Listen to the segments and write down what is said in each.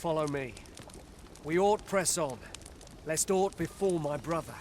follow me. We ought press on, lest aught befall my brother.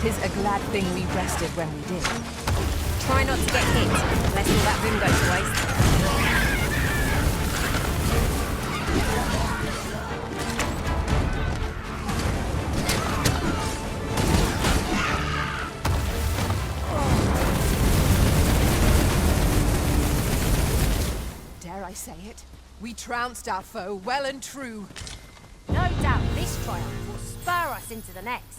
Tis a glad thing we rested when we did. Try not to get hit, lest all that room goes to waste. Dare I say it? We trounced our foe well and true. No doubt this triumph will spur us into the next.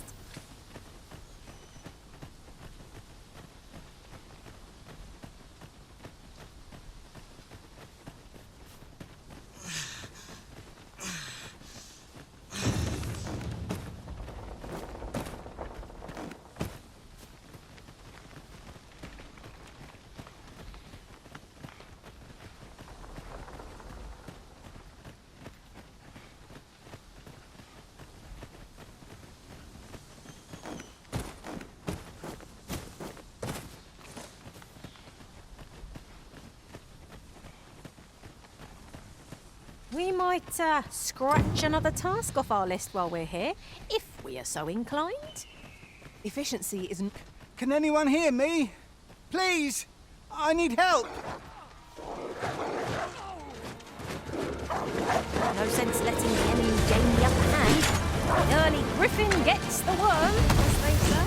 We might scratch another task off our list while we're here, if we are so inclined. Efficiency isn't... Can anyone hear me? Please! I need help! No sense letting the enemy gain the upper hand. The early griffin gets the worm, as they say.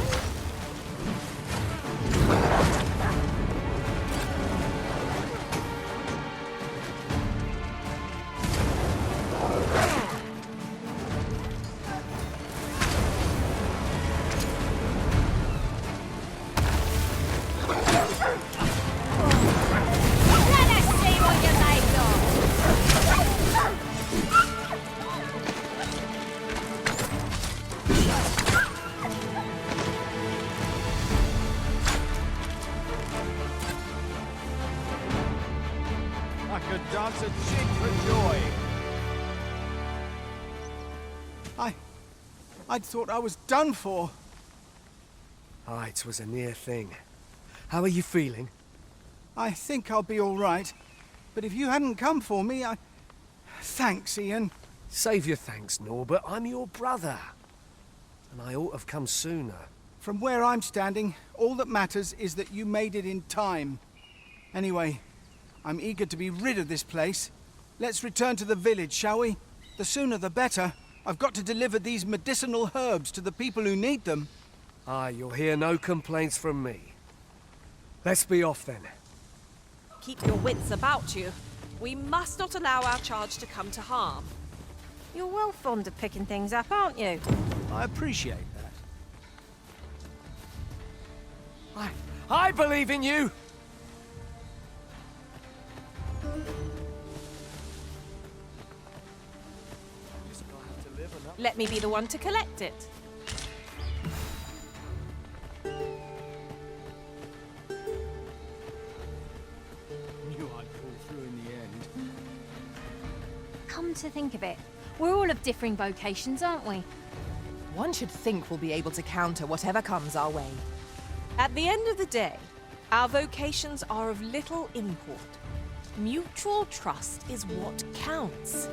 I could dance a jig for joy. I'd thought I was done for. Aye, it was a near thing. How are you feeling? I think I'll be all right. But if you hadn't come for me, Thanks, Ian. Save your thanks, Norbert. I'm your brother. And I ought to have come sooner. From where I'm standing, all that matters is that you made it in time. Anyway, I'm eager to be rid of this place. Let's return to the village, shall we? The sooner the better. I've got to deliver these medicinal herbs to the people who need them. Aye, you'll hear no complaints from me. Let's be off then. Keep your wits about you. We must not allow our charge to come to harm. You're well fond of picking things up, aren't you? I appreciate that. I believe in you! Let me be the one to collect it. Knew I'd pull through in the end. Come to think of it, we're all of differing vocations, aren't we? One should think we'll be able to counter whatever comes our way. At the end of the day, our vocations are of little import. Mutual trust is what counts.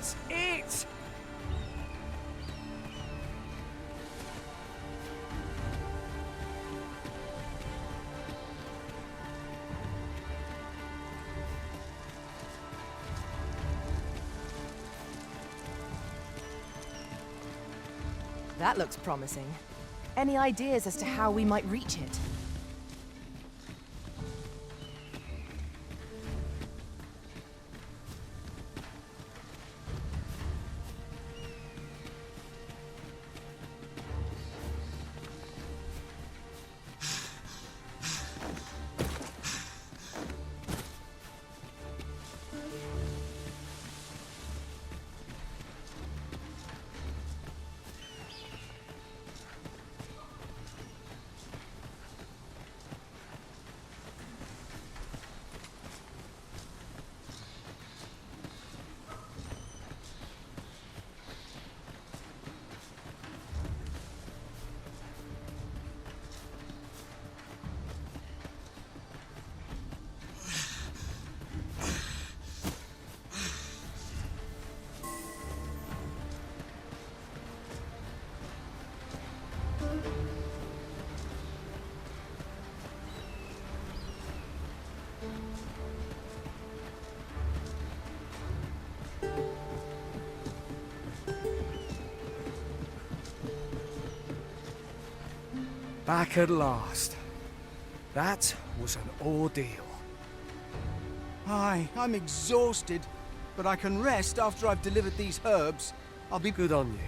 That's it! That looks promising. Any ideas as to how we might reach it? Back at last. That was an ordeal. Aye, I'm exhausted, but I can rest after I've delivered these herbs. I'll be... Good on you.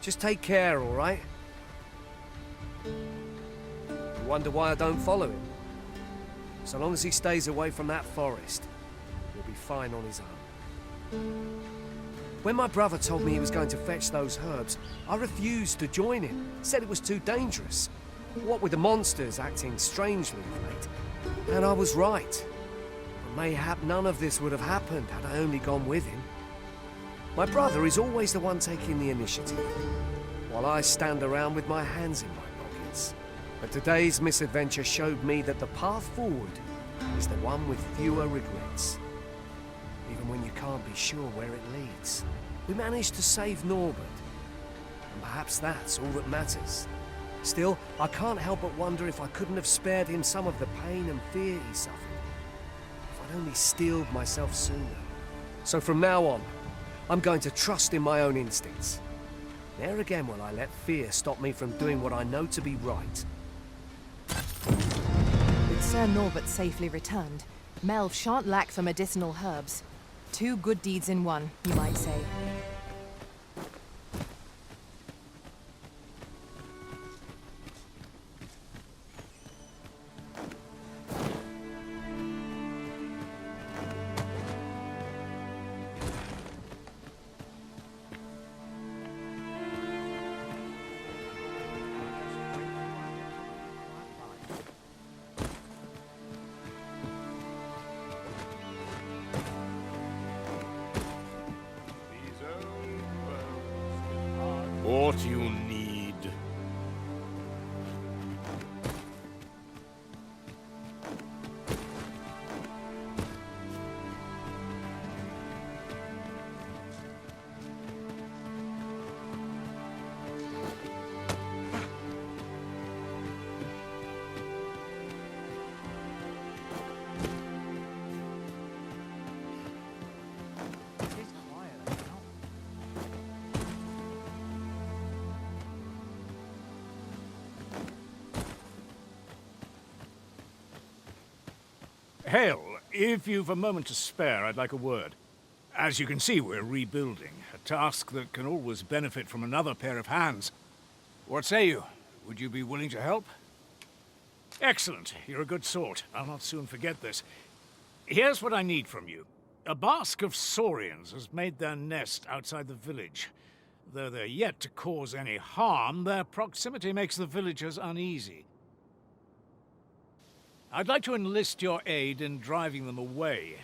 Just take care, all right? You wonder why I don't follow him? So long as he stays away from that forest, he'll be fine on his own. When my brother told me he was going to fetch those herbs, I refused to join him. Said it was too dangerous. What with the monsters acting strangely of late. And I was right. But mayhap none of this would have happened had I only gone with him. My brother is always the one taking the initiative, while I stand around with my hands in my pockets. But today's misadventure showed me that the path forward is the one with fewer regrets. Even when you can't be sure where it leads. We managed to save Norbert, and perhaps that's all that matters. Still, I can't help but wonder if I couldn't have spared him some of the pain and fear he suffered. If I'd only steeled myself sooner. So from now on, I'm going to trust in my own instincts. Ne'er again will I let fear stop me from doing what I know to be right. With Sir Norbert safely returned, Melv shan't lack for medicinal herbs. 2 good deeds in one, you might say. What you need. Hale, if you've a moment to spare, I'd like a word. As you can see, we're rebuilding, a task that can always benefit from another pair of hands. What say you? Would you be willing to help? Excellent. You're a good sort. I'll not soon forget this. Here's what I need from you. A bask of saurians has made their nest outside the village. Though they're yet to cause any harm, their proximity makes the villagers uneasy. I'd like to enlist your aid in driving them away.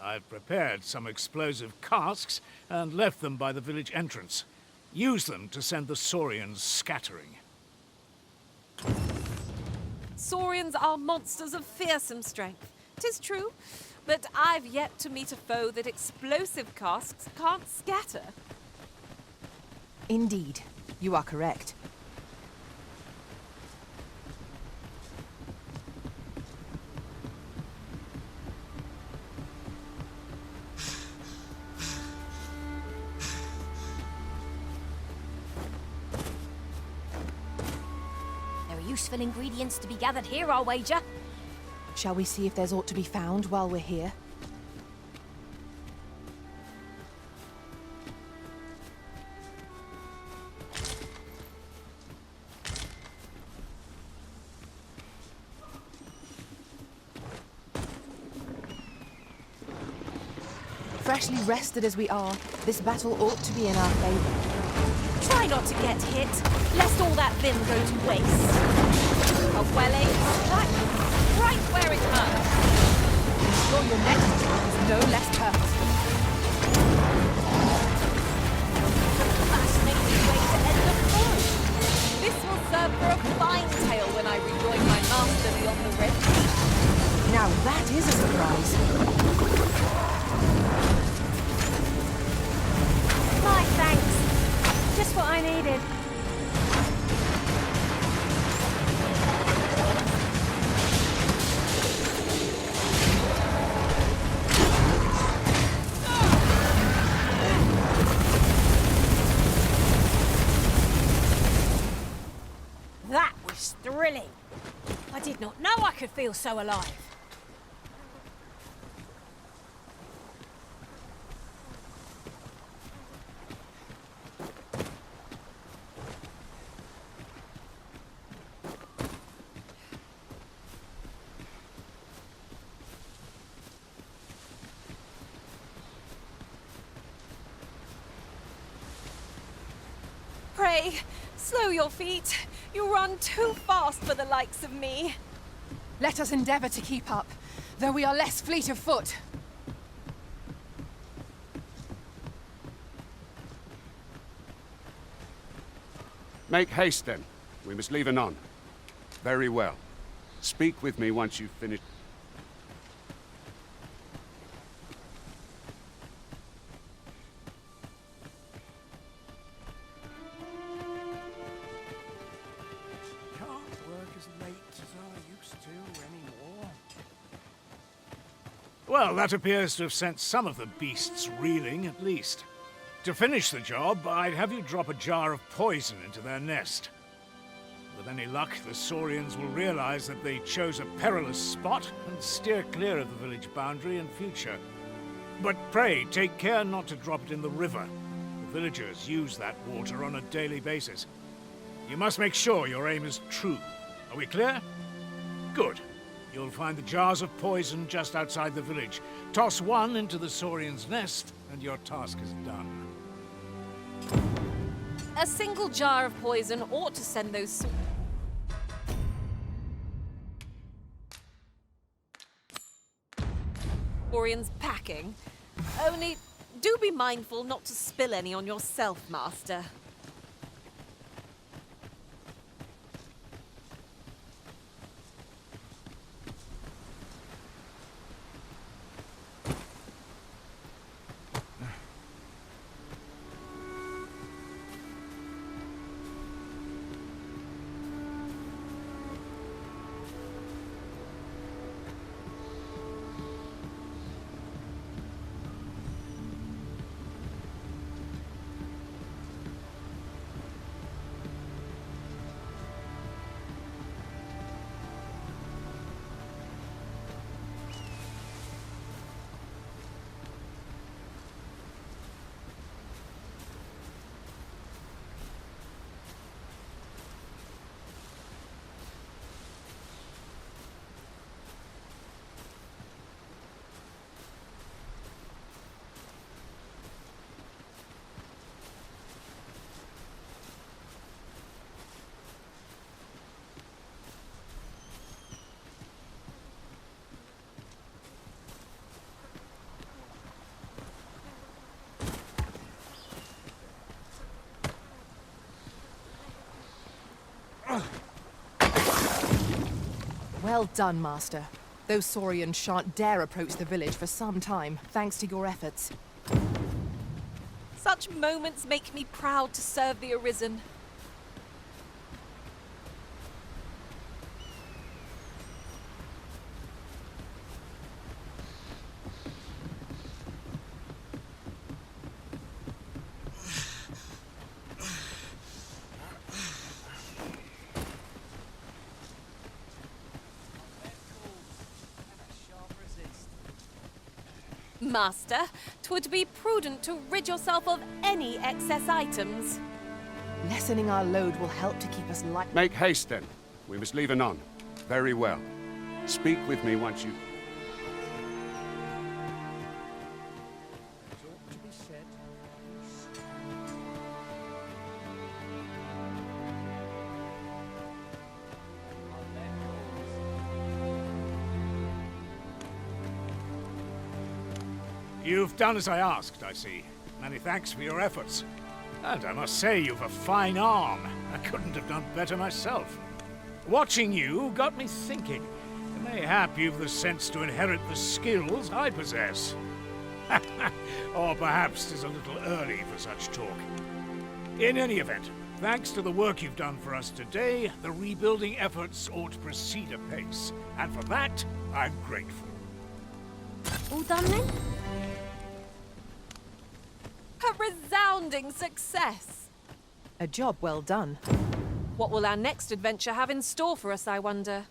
I've prepared some explosive casks and left them by the village entrance. Use them to send the saurians scattering. Saurians are monsters of fearsome strength. 'Tis true, But I've yet to meet a foe that explosive casks can't scatter. Indeed, you are correct. There are useful ingredients to be gathered here, I'll wager. Shall we see if there's aught to be found while we're here? Freshly rested as we are, this battle ought to be in our favor. Try not to get hit, lest all that vim go to waste. A well-aimed strike, right where it hurts. Ensure your next attack is no less purposeful. Fascinating way to end the foe. This will serve for a fine tale when I rejoin my master beyond the rift. Now that is a surprise. My thanks. Just what I needed. That was thrilling. I did not know I could feel so alive. Pray, slow your feet. You run too fast for the likes of me. Let us endeavor to keep up, though we are less fleet of foot. Make haste, then. We must leave anon. Very well. Speak with me once you've finished. Can't work as late as I used to anymore. Well, that appears to have sent some of the beasts reeling, at least. To finish the job, I'd have you drop a jar of poison into their nest. With any luck, the Saurians will realize that they chose a perilous spot and steer clear of the village boundary in future. But pray, take care not to drop it in the river. The villagers use that water on a daily basis. You must make sure your aim is true. Are we clear? Good. You'll find the jars of poison just outside the village. Toss one into the Saurian's nest, and your task is done. A single jar of poison ought to send those Saurians packing. Only, do be mindful not to spill any on yourself, Master. Well done, Master. Those Saurians shan't dare approach the village for some time, thanks to your efforts. Such moments make me proud to serve the Arisen. Master, 'twould be prudent to rid yourself of any excess items. Lessening our load will help to keep us light. Make haste, then. We must leave anon. Very well. Speak with me once you... You've done as I asked, I see. Many thanks for your efforts. And I must say you've a fine arm. I couldn't have done better myself. Watching you got me thinking. Mayhap you've the sense to inherit the skills I possess. Or perhaps 'tis a little early for such talk. In any event, thanks to the work you've done for us today, the rebuilding efforts ought to proceed apace. And for that, I'm grateful. All done then? A resounding success! A job well done. What will our next adventure have in store for us, I wonder?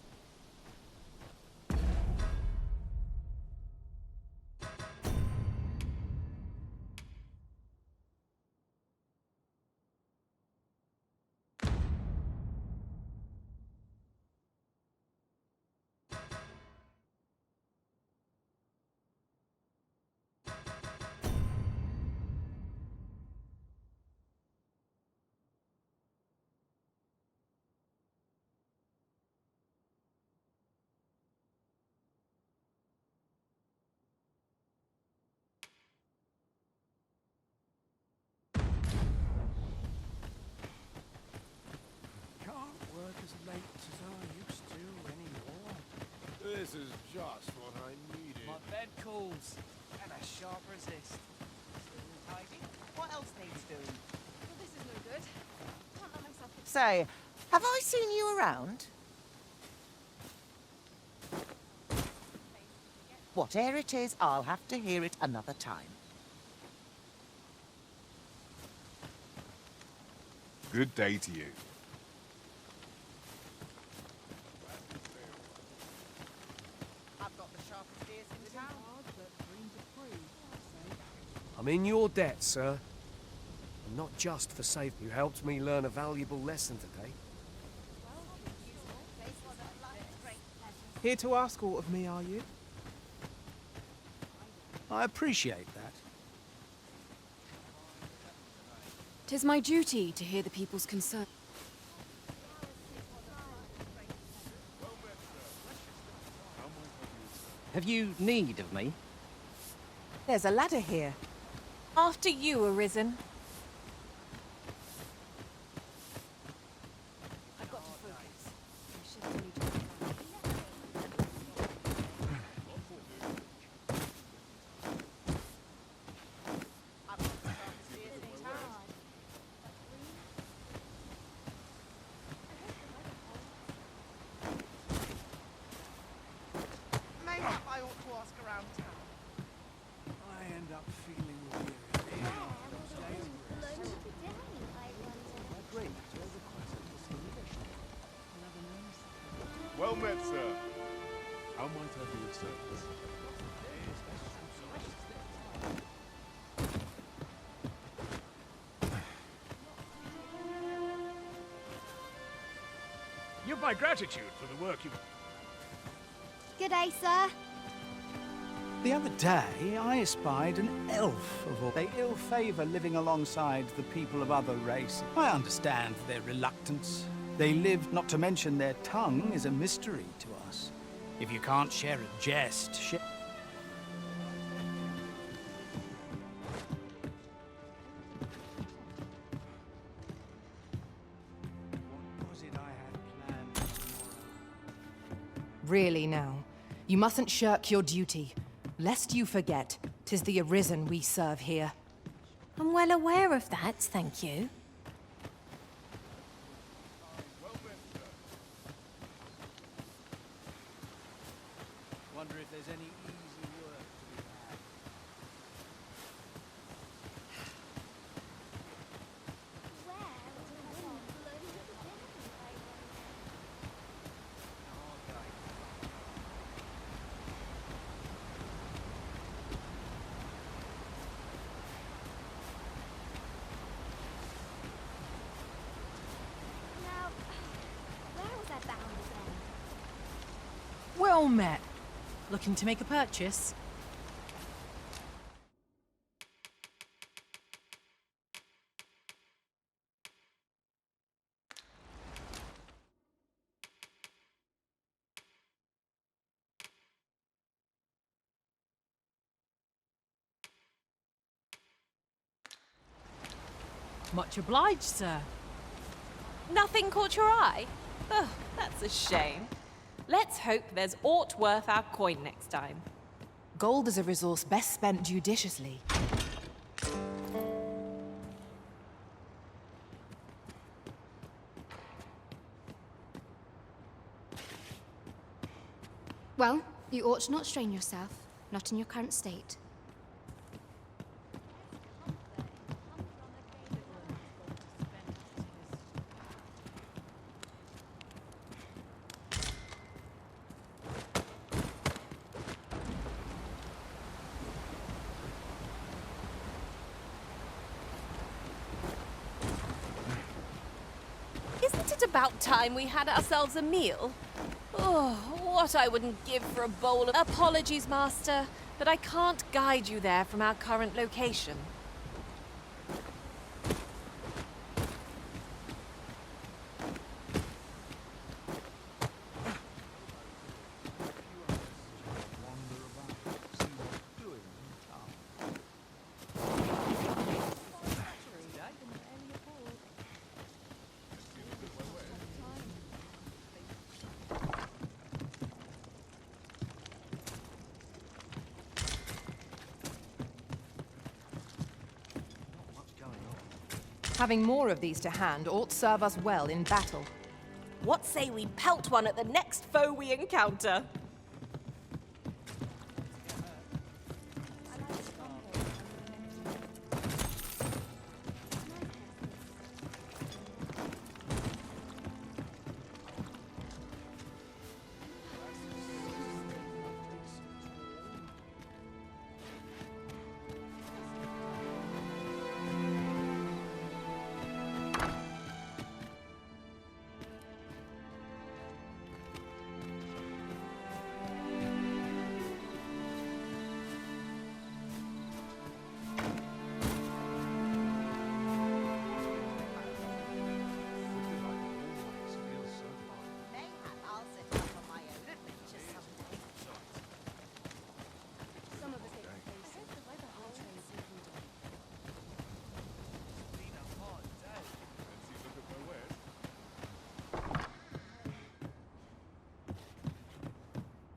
This is just what I needed. My bed calls and a sharp resist. Still tidy? What else needs doing? Well, this is no good. Can't let myself get... Say, have I seen you around? Whatever it is, I'll have to hear it another time. Good day to you. I've got the sharpest ears in town. I'm in your debt, sir. And not just for safety. You helped me learn a valuable lesson today. Here to ask aught of me, are you? I appreciate that. 'Tis my duty to hear the people's concern. Have you need of me? There's a ladder here. After you, Arisen. I've got to focus. I'm shifting you to... Mayhap I ought to ask around town. I end up feeling weary. Well met, sir. How might I be of service? You've my gratitude for the work you've... Good day, sir. The other day, I espied an elf of all. They ill favour living alongside the people of other races. I understand their reluctance. They live, not to mention their tongue is a mystery to us. If you can't share a jest, What was it I had planned? Really now. You mustn't shirk your duty. Lest you forget, 'tis the Arisen we serve here. I'm well aware of that, thank you. Wonder if there's any easy work to be had. Now, where was I bound again? Well met. Looking to make a purchase? Much obliged, sir. Nothing caught your eye? Oh, that's a shame. Let's hope there's aught worth our coin next time. Gold is a resource best spent judiciously. Well, you ought to not strain yourself, not in your current state. Isn't it about time we had ourselves a meal? Oh, what I wouldn't give for a bowl of... Apologies, Master, but I can't guide you there from our current location. Having more of these to hand ought serve us well in battle. What say we pelt one at the next foe we encounter?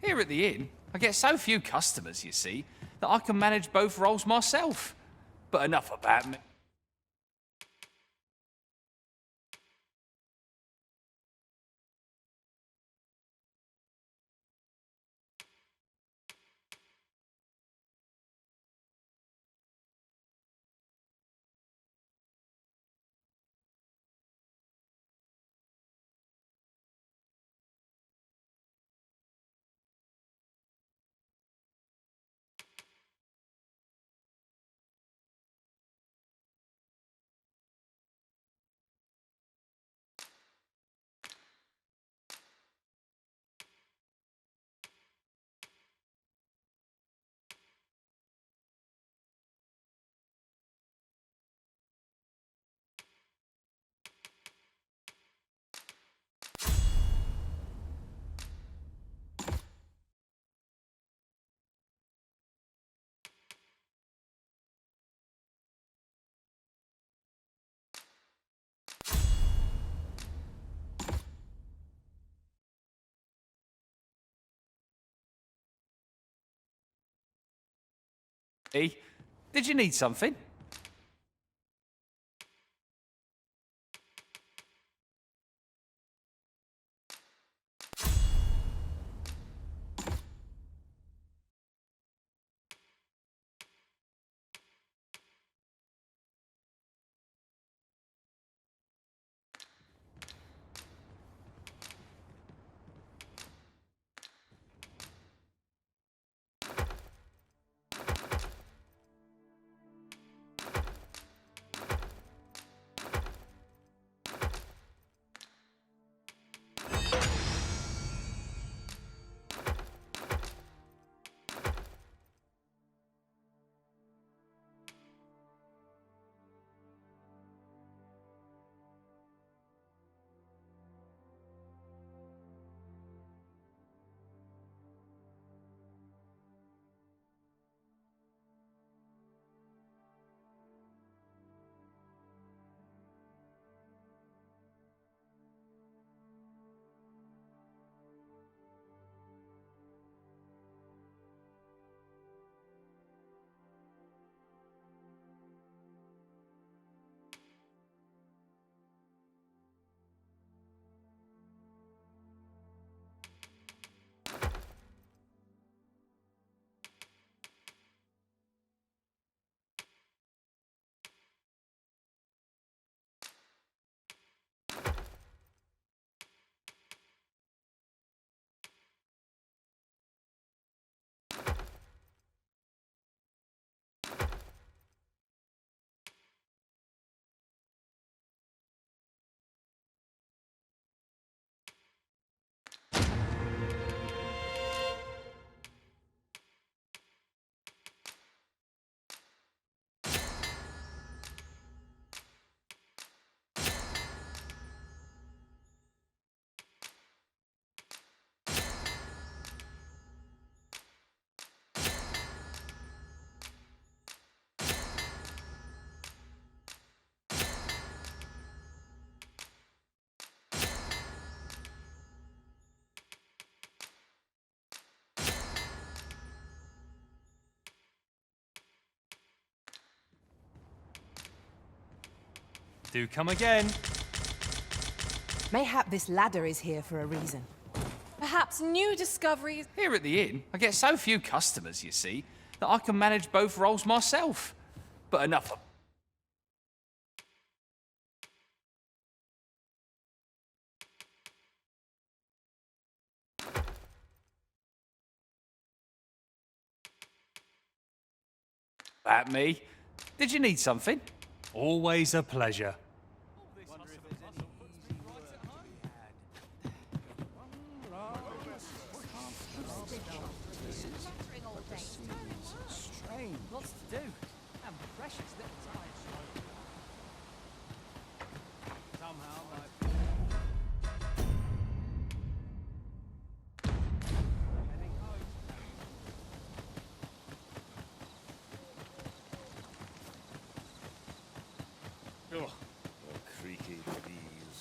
Here at the inn, I get so few customers, you see, that I can manage both roles myself. But enough about me. Hey, did you need something? Do come again. Mayhap this ladder is here for a reason. Perhaps new discoveries. Here at the inn, I get so few customers, you see, that I can manage both roles myself. But enough of... At me. Did you need something? Always a pleasure. Lots to do. And precious little time. Somehow, heading home. Oh, creaky knees.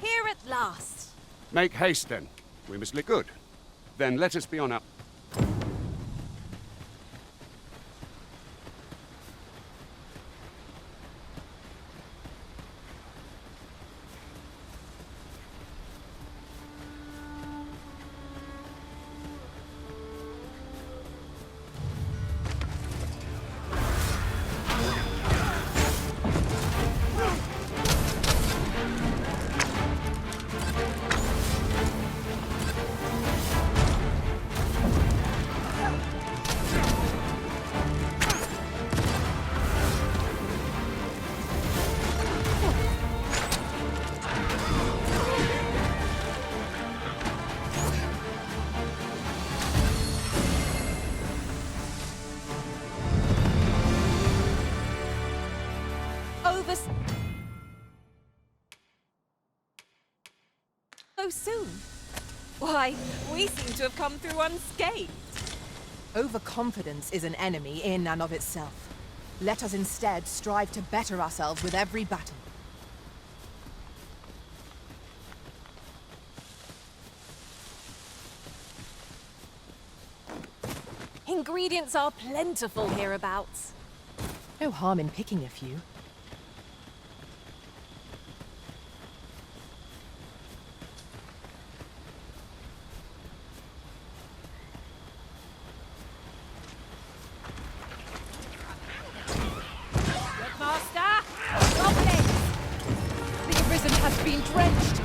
Here at last. Make haste, then. We must live good. Then let us be on our... Over so soon. Why, we seem to have come through unscathed. Overconfidence is an enemy in and of itself. Let us instead strive to better ourselves with every battle. Ingredients are plentiful hereabouts. No harm in picking a few. Master! Goblins! The Arisen has been drenched!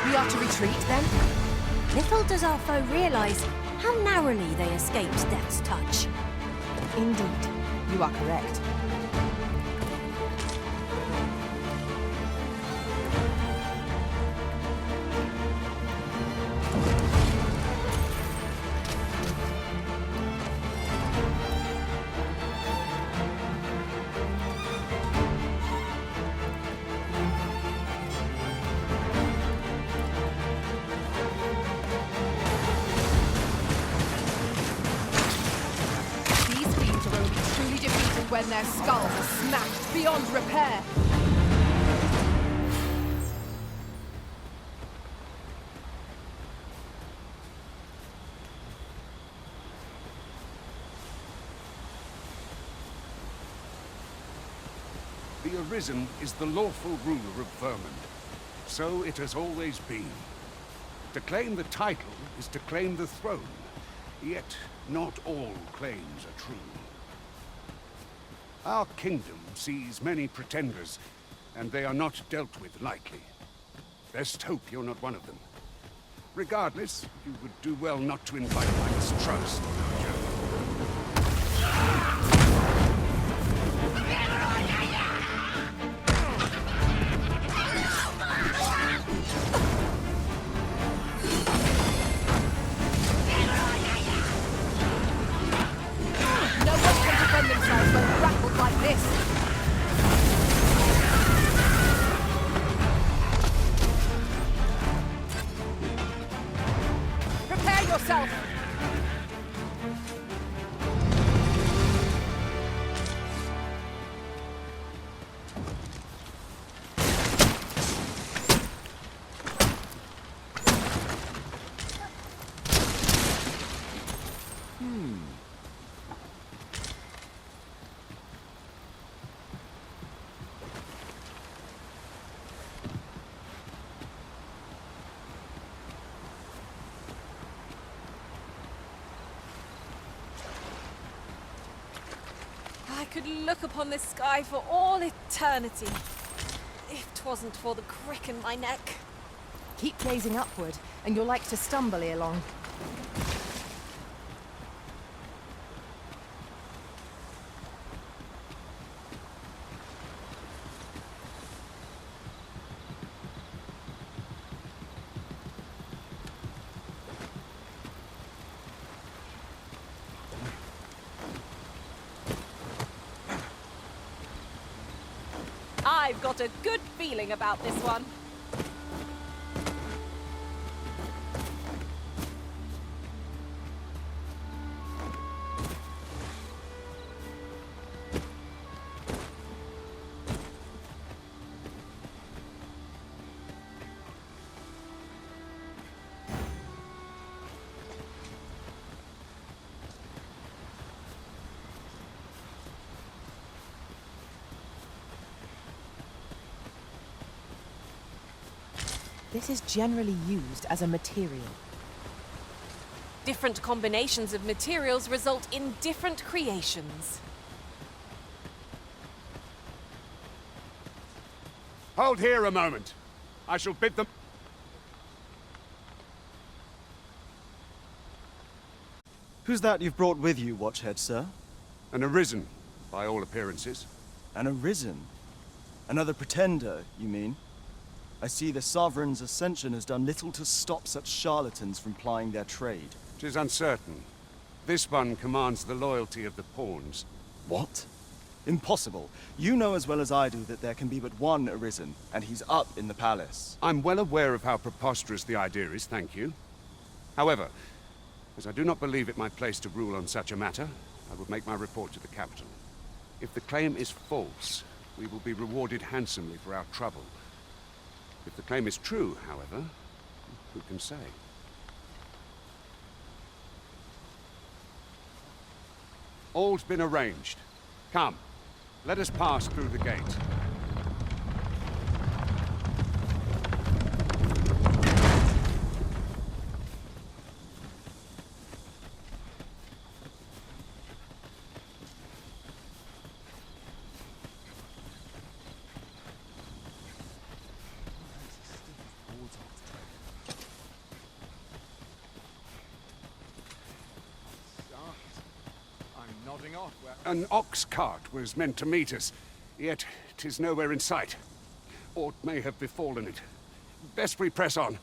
We are to retreat, then? Little does our foe realise how narrowly they escaped death's touch. Indeed. You are correct. These fiends are only truly defeated when their skulls are smashed beyond repair. The Arisen is the lawful ruler of Vermund. So it has always been. To claim the title is to claim the throne. Yet, not all claims are true. Our kingdom sees many pretenders, and they are not dealt with lightly. Best hope you're not one of them. Regardless, you would do well not to invite my mistrust on our journey. No one can defend themselves when grappled like this. Prepare yourself! I could look upon this sky for all eternity, if 'twasn't for the crick in my neck. Keep gazing upward, and you'll like to stumble ere long. I've got a good feeling about this one. This is generally used as a material. Different combinations of materials result in different creations. Hold here a moment. I shall bid them... Who's that you've brought with you, Watchhead, sir? An Arisen, by all appearances. An Arisen? Another pretender, you mean? I see the Sovereign's ascension has done little to stop such charlatans from plying their trade. 'Tis uncertain. This one commands the loyalty of the pawns. What? Impossible. You know as well as I do that there can be but one Arisen, and he's up in the palace. I'm well aware of how preposterous the idea is, thank you. However, as I do not believe it my place to rule on such a matter, I will make my report to the capital. If the claim is false, we will be rewarded handsomely for our trouble. If the claim is true, however, who can say? All's been arranged. Come, let us pass through the gate. An ox cart was meant to meet us, yet 'tis nowhere in sight. Aught may have befallen it. Best we press on.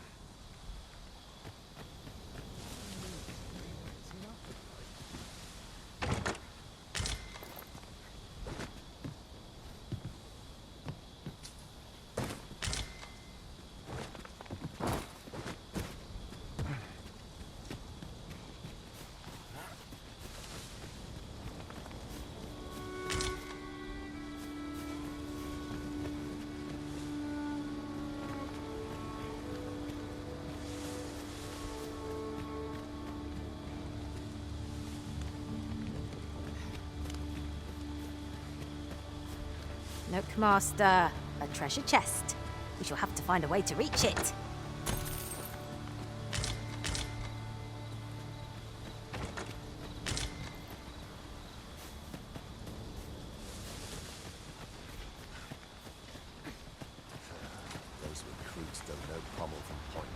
Look, Master. A treasure chest. We shall have to find a way to reach it. Those recruits don't know pommel from point.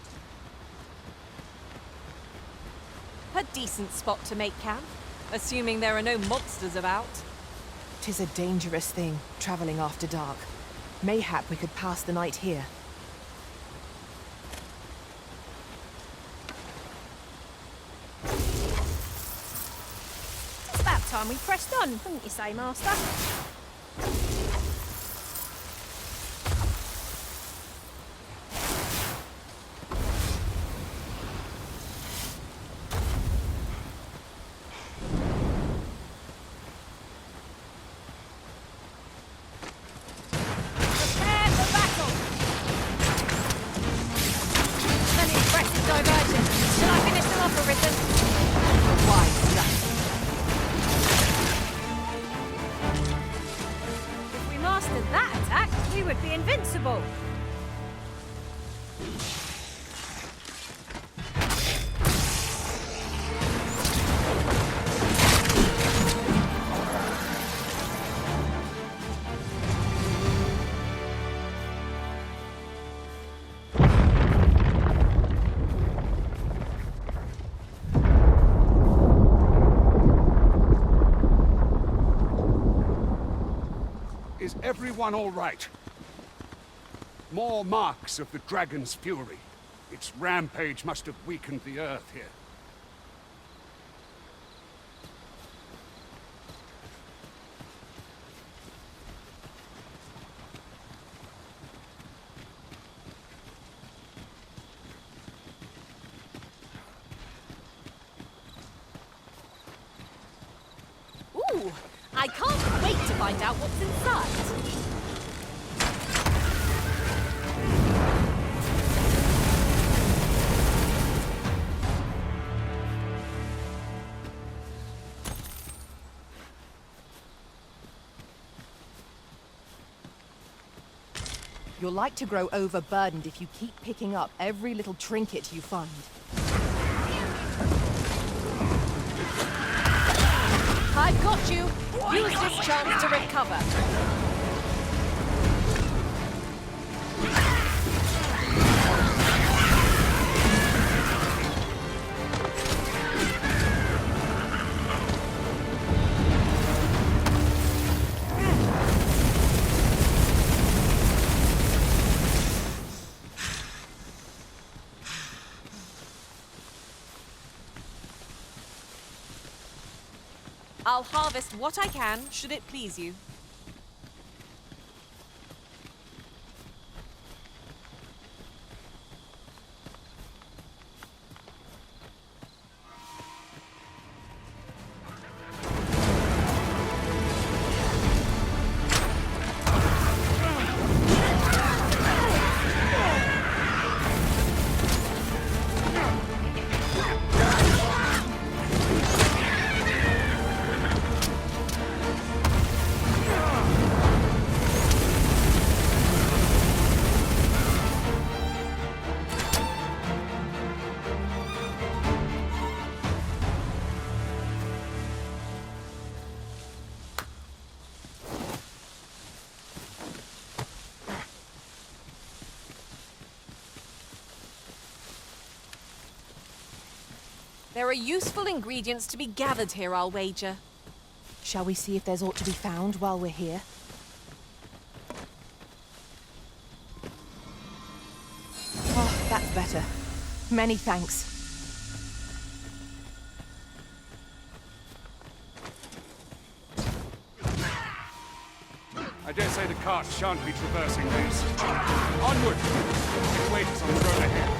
A decent spot to make camp, assuming there are no monsters about. 'Tis a dangerous thing, traveling after dark. Mayhap we could pass the night here. It's about time we pressed on, wouldn't you say, Master? Invincible! Is everyone all right? More marks of the dragon's fury. Its rampage must have weakened the earth here. Ooh, I can't wait to find out what's inside. You're like to grow overburdened if you keep picking up every little trinket you find. I've got you. Use this chance to recover. I'll harvest what I can, should it please you. There are useful ingredients to be gathered here, I'll wager. Shall we see if there's aught to be found while we're here? Oh, that's better. Many thanks. I dare say the cart shan't be traversing this. Onward! It waits on the road ahead.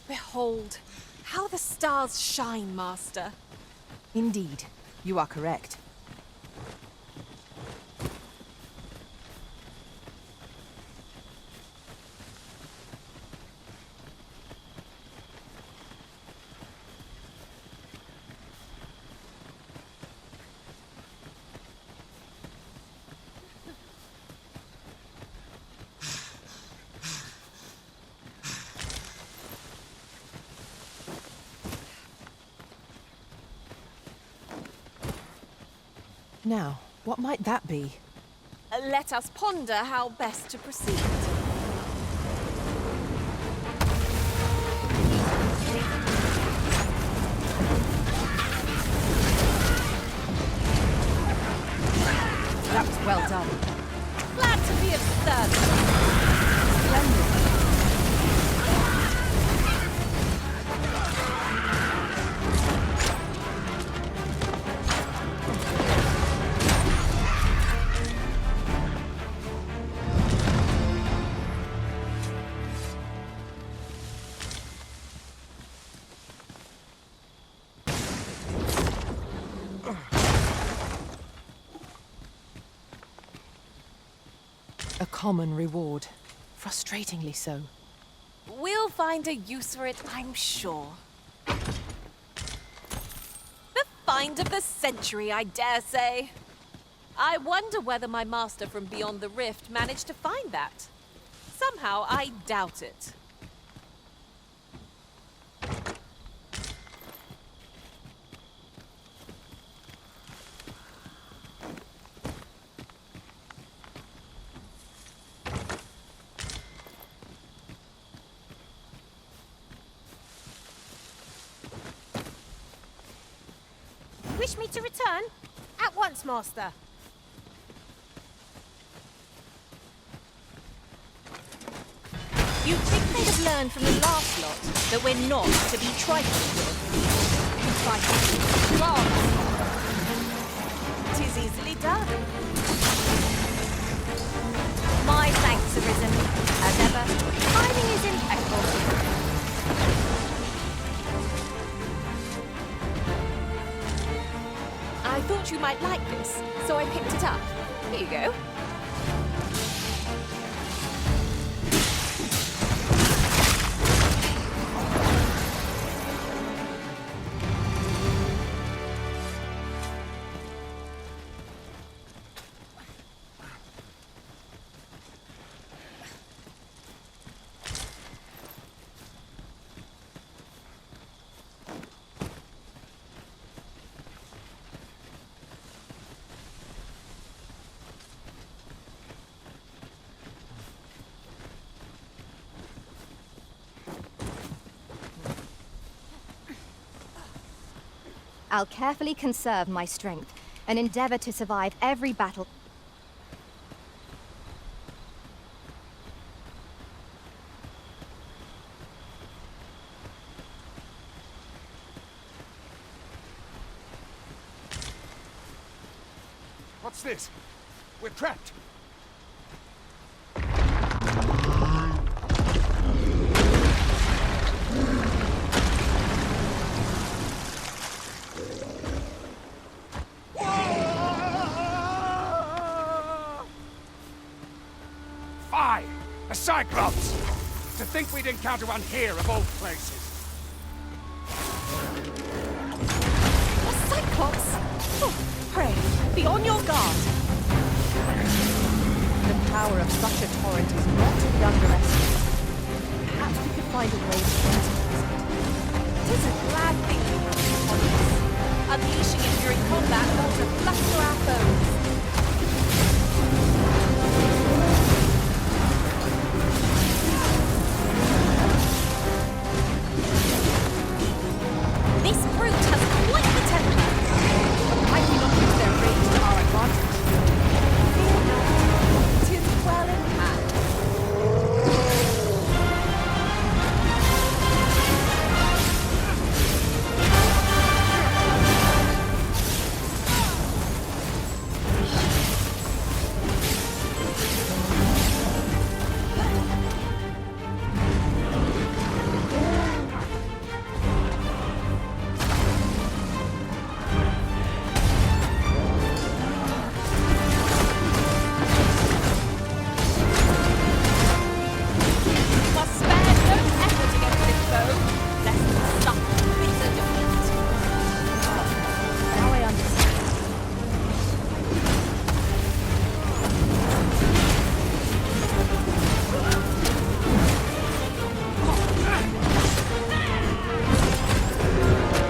Behold, how the stars shine, Master. Indeed, you are correct. Now, what might that be? Let us ponder how best to proceed. That was well done. Glad to be of service. Splendid. A common reward. Frustratingly so. We'll find a use for it, I'm sure. The find of the century, I dare say. I wonder whether my master from beyond the rift managed to find that. Somehow, I doubt it. Wish me to return? At once, Master. You'd think they'd have learned from the last lot that we're not to be trifled with. Trifled. Rather. 'Tis easily done. My thanks have risen. As ever, timing is impeccable. I thought you might like this, so I picked it up. Here you go. I'll carefully conserve my strength and endeavor to survive every battle. What's this? We're trapped. Fie! A Cyclops! To think we'd encounter one here of all places. A Cyclops? Oh, pray, be on your guard. The power of such a torrent is not to be underestimated. Perhaps we could find a way to utilize it. It is a glad thing we have it upon us. Unleashing it during combat ought to fluster our foes. This brute has quite the temper. Might we not use their rage to our advantage? Fear not. 'Tis well in hand. Must spare no effort against this foe, lest we suffer bitter defeat. Now I understand.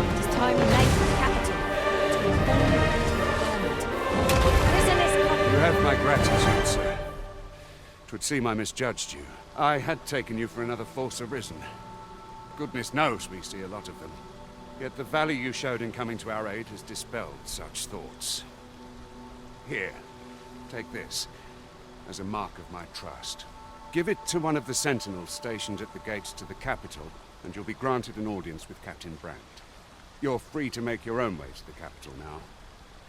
It is time we made the capital to inform the government. Prisoners You have my gratitude, sir. 'Twould seem I misjudged you. I had taken you for another false arisen. Goodness knows we see a lot of them. Yet the value you showed in coming to our aid has dispelled such thoughts. Here, take this, as a mark of my trust. Give it to one of the sentinels stationed at the gates to the capital, and you'll be granted an audience with Captain Brandt. You're free to make your own way to the capital now.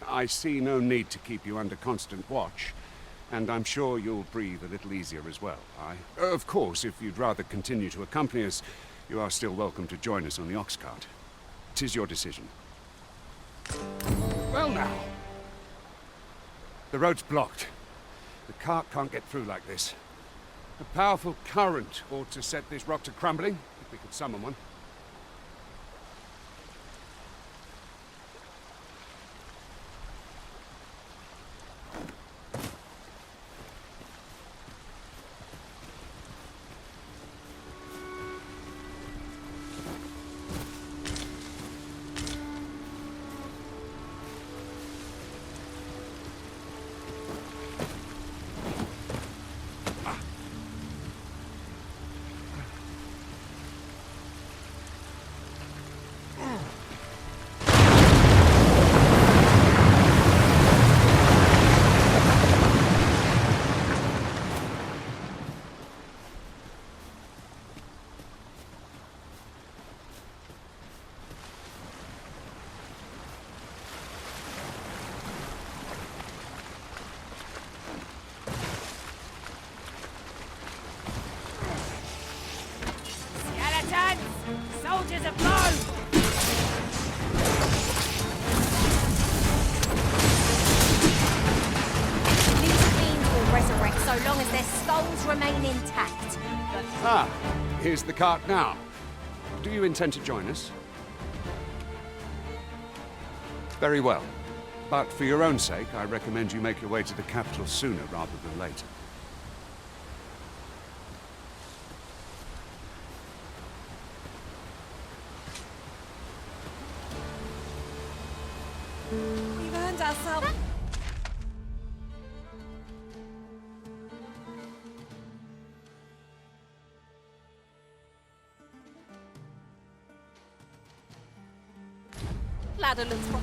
I see no need to keep you under constant watch, and I'm sure you'll breathe a little easier as well. Of course, if you'd rather continue to accompany us, you are still welcome to join us on the ox cart. 'Tis your decision. Well now. The road's blocked. The cart can't get through like this. A powerful current ought to set this rock to crumbling, if we could summon one. Soldiers of blow! These fiends will resurrect so long as their skulls remain intact. Ah, here's the cart now. Do you intend to join us? Very well. But for your own sake, I recommend you make your way to the capital sooner rather than later. We've earned ourselves. Ladder looks wrong.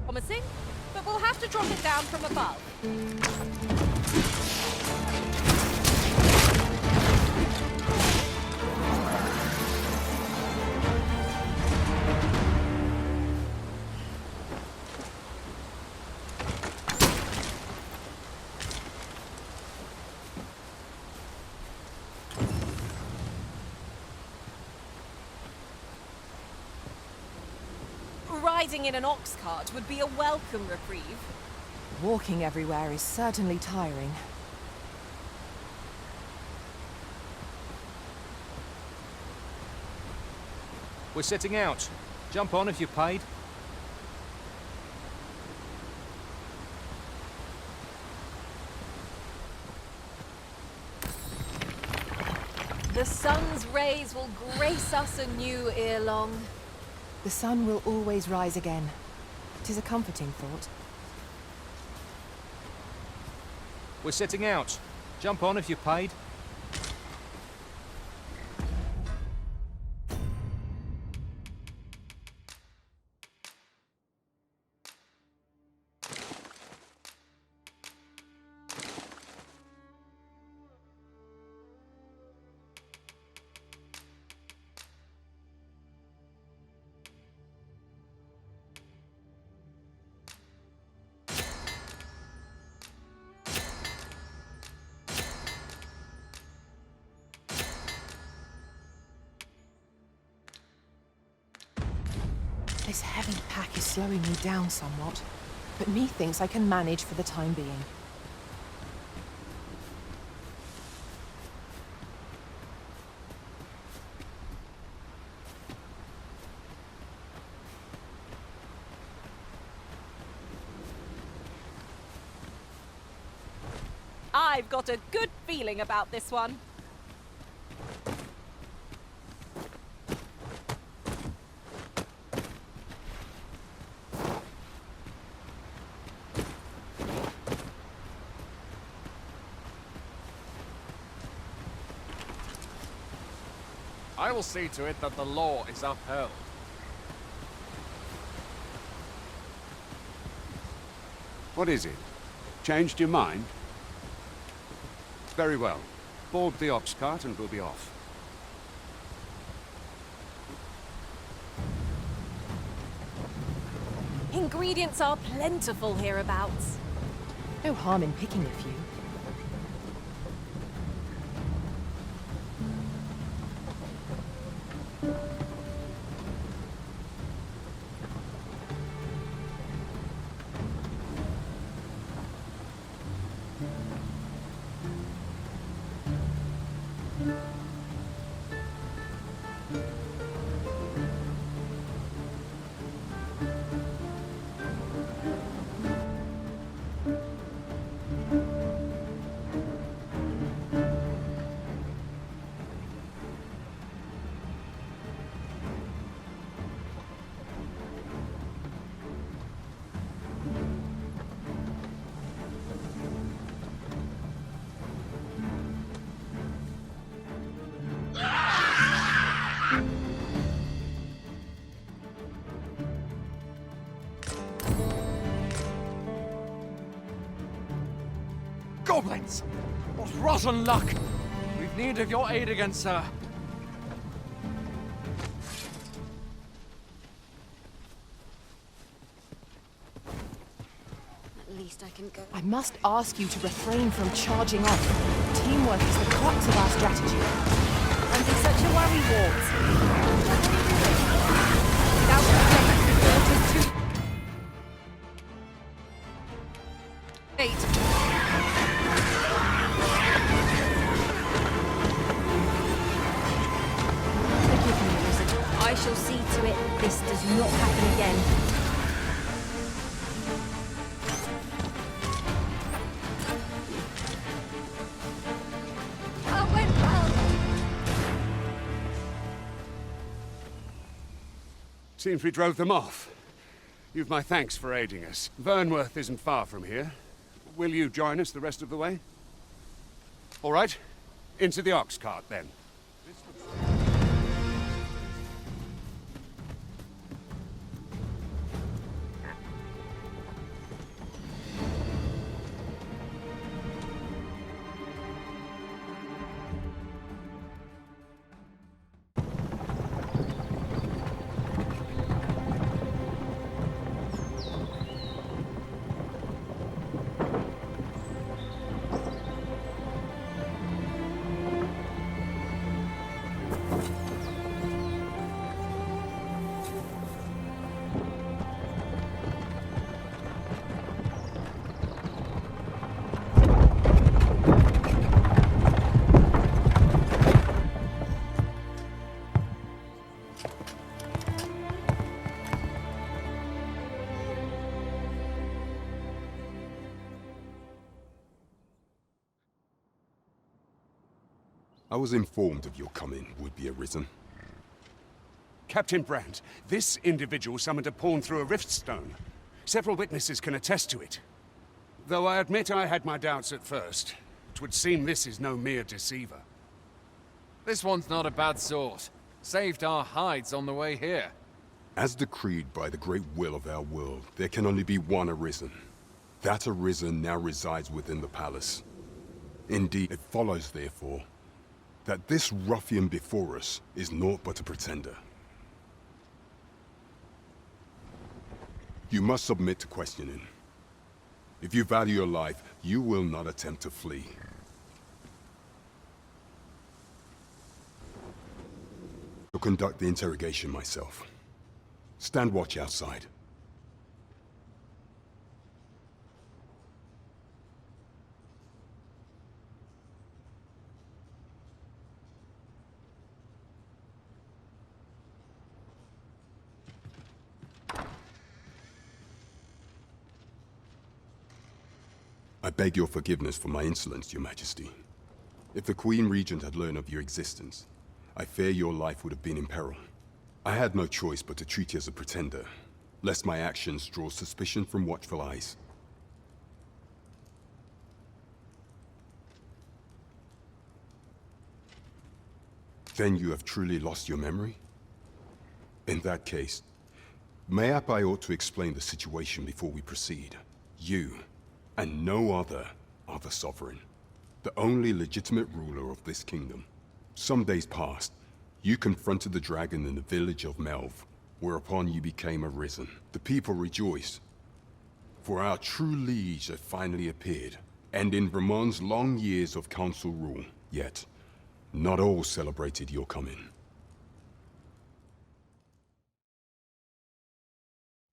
Promising, but we'll have to drop it down from above. riding in an ox cart would be a welcome reprieve. Walking everywhere is certainly tiring. We're setting out. Jump on if you're paid. The sun's rays will grace us anew ere long. The sun will always rise again. 'Tis a comforting thought. We're setting out. Jump on if you're paid. This heavy pack is slowing me down somewhat, but methinks I can manage for the time being. I've got a good feeling about this one. I will see to it that the law is upheld. What is it? Changed your mind? Very well. Board the ox cart and we'll be off. Ingredients are plentiful hereabouts. No harm in picking a few. Goblins! What rotten luck! We've need of your aid again, sir. At least I can go. I must ask you to refrain from charging off. Teamwork is the crux of our strategy. And in such a worry, Walt. Without reflection, it is too late. Forgive me, Elizabeth. I shall see to it this does not happen again. I went well. Seems we drove them off. You've my thanks for aiding us. Vernworth isn't far from here. Will you join us the rest of the way? All right. Into the ox cart, then. I was informed of your coming, would-be Arisen. Captain Brandt, this individual summoned a pawn through a rift stone. Several witnesses can attest to it. Though I admit I had my doubts at first. It would seem this is no mere deceiver. This one's not a bad sort. Saved our hides on the way here. As decreed by the great will of our world, there can only be one Arisen. That Arisen now resides within the palace. Indeed, it follows, therefore, that this ruffian before us is naught but a pretender. You must submit to questioning. If you value your life, you will not attempt to flee. I'll conduct the interrogation myself. Stand watch outside. I beg your forgiveness for my insolence, Your Majesty. If the Queen Regent had learned of your existence, I fear your life would have been in peril. I had no choice but to treat you as a pretender, lest my actions draw suspicion from watchful eyes. Then you have truly lost your memory? In that case, mayhap I ought to explain the situation before we proceed. You, and no other, are the Sovereign, the only legitimate ruler of this kingdom. Some days past, you confronted the dragon in the village of Melv, whereupon you became Arisen. The people rejoiced, for our true liege had finally appeared, ending Ramon's long years of council rule. Yet, not all celebrated your coming.